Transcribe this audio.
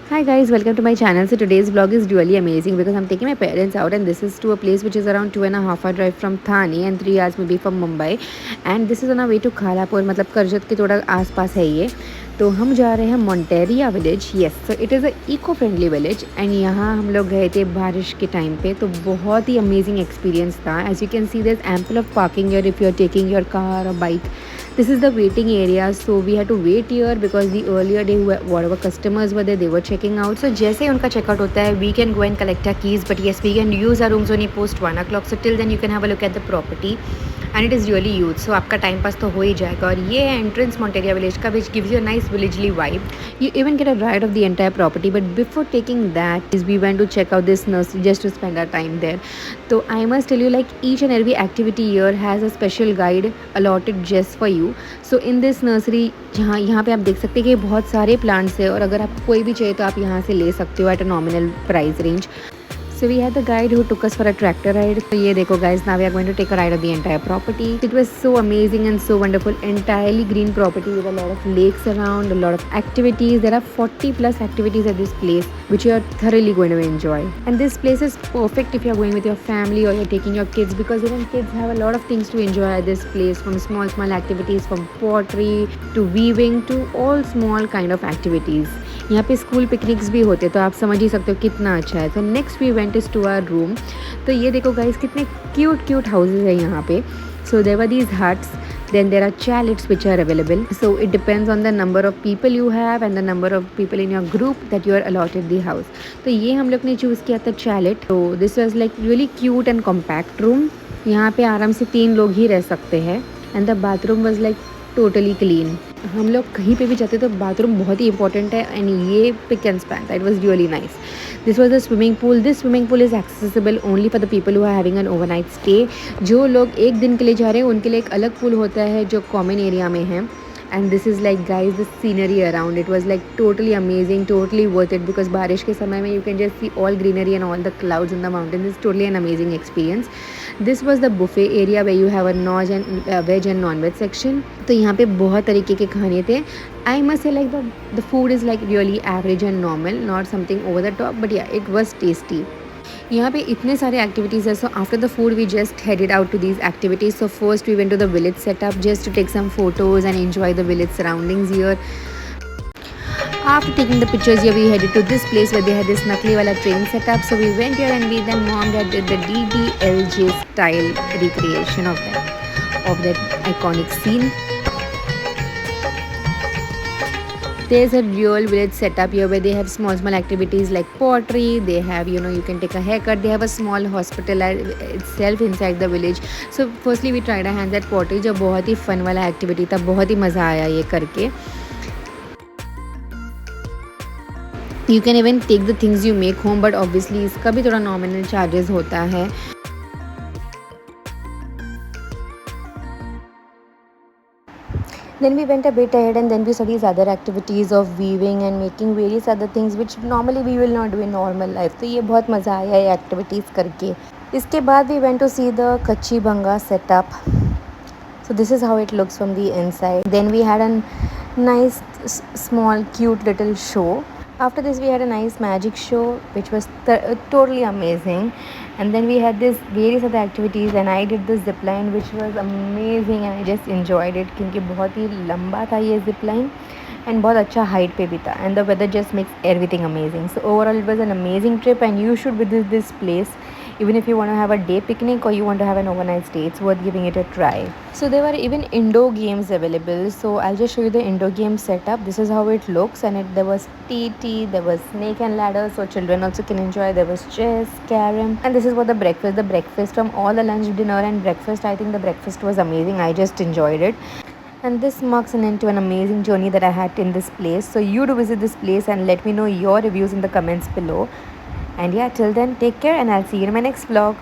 Hi guys, welcome to my channel. So today's vlog is really amazing because I'm taking my parents out and this is to a place which is around 2.5 hour drive from Thane and 3 hours maybe from Mumbai. And this is on our way to Khalapur, मतलब करजत के थोड़ा आसपास है ये. तो हम जा रहे हैं Monteria village. Yes, so it is a eco friendly village and यहाँ हम लोग गए थे बारिश के टाइम पे, तो बहुत ही अमेजिंग एक्सपीरियंस था. As you can see there is ample of parking here if you are taking your car और bike. This is the waiting area, so we had to wait here because the earlier day whatever customers were there, they were checking out. So जैसे ही उनका checkout होता है, we can go and collect our keys, but yes, we can use our rooms only post 1 o'clock. So till then you can have a look at the property and it is really huge. So आपका time pass तो हो ही जाएगा. और ये है entrance Monteria village का, which gives you a nice villagely vibe. You even get a ride of the entire property, but before taking that is we went to check out this nursery just to spend our time there. So I must tell you, like, each and every activity here has a special guide allotted just for you. So in this nursery, जहाँ यहाँ पे आप देख सकते हैं कि बहुत सारे प्लांट्स है और अगर आपको कोई भी चाहिए तो आप यहाँ से ले सकते हो at a nominal price range. So we had the guide who took us for a tractor ride. So ये देखो guys, now we are going to take a ride of the entire property. It was so amazing and so wonderful. Entirely green property with a lot of lakes around, a lot of activities. There are 40 plus activities at this place which you are thoroughly going to enjoy. And this place is perfect if you are going with your family or you're taking your kids, because even kids have a lot of things to enjoy at this place, from small activities, from pottery to weaving to all small kind of activities. यहाँ पे school picnics भी होते, तो आप समझ ही सकते हो कितना अच्छा है. तो next we went is to our room. तो ये देखो गाइस, कितने क्यूट हाउसेज है यहाँ पे. So there were these huts, then there are chalets which are available, so it depends on the number of people you have and the number of people in your group that you are allotted the house. तो ये हम लोग ने choose किया था chalet. तो this was like really cute and compact room. यहाँ पे आराम से 3 लोग ही रह सकते हैं and the bathroom was like totally clean. हम लोग कहीं पे भी जाते तो बाथरूम बहुत ही इंपॉर्टेंट है एंड ये pick and span, that was really nice. This was the swimming pool. This swimming pool is accessible only for the people who are having an overnight stay. जो लोग एक दिन के लिए जा रहे हैं उनके लिए एक अलग पूल होता है जो कॉमन एरिया में है. And this is like guys the scenery around, it was like totally amazing, totally worth it, because बारिश के समय में you can just see all greenery and all the clouds in the mountain. Is totally an amazing experience. This was the buffet area where you have a nose and veg and non veg section. तो यहाँ पे बहुत तरीके के खाने थे. I must से like the food is like really average and normal, not something over the top, but yeah it was tasty. यहाँ पे इतने सारे एक्टिविटीज़ है. So after the food we just headed out to these activities. So first we went to the village setup just to take some photos and enjoy the village surroundings here. After taking the pictures here, we headed to this place where they had this Nakli wala train set up. So we went here and we then mom that did the DDLJ style recreation of that iconic scene. There's a real village setup here where they have small activities like pottery. They have, you can take a haircut. They have a small hospital itself inside the village. So firstly we tried our hands at pottery, जो बहुत ही fun वाला activity था. बहुत ही मज़ा आया ये करके. You can even take the things you make home, but obviously इसका भी थोड़ा nominal charges होता है. Then we went a bit ahead and then we saw these other activities of weaving and making various other things which normally we will not do in normal life. तो ये बहुत मज़ा आया ये activities करके. इसके बाद we went to see the Kachi Banga setup. So this is how it looks from the inside. Then we had a nice small cute little show. After this we had a nice magic show which was totally amazing. And then we had this various other activities and I did the zip line which was amazing and I just enjoyed it क्योंकि बहुत ही लंबा था ये zip line and बहुत अच्छा height पे भी था and the weather just makes everything amazing. So overall it was an amazing trip and you should visit this place even if you want to have a day picnic or you want to have an overnight stay. It's worth giving it a try. So there were even indoor games available. So I'll just show you the indoor game setup. This is how it looks and there was TT, there was snake and ladder so children also can enjoy. There was chess, carom, and this is what the breakfast from all the lunch, dinner and breakfast. I think the breakfast was amazing. I just enjoyed it. And this marks an end to an amazing journey that I had in this place. So you do visit this place and let me know your reviews in the comments below. And yeah, till then, take care and I'll see you in my next vlog.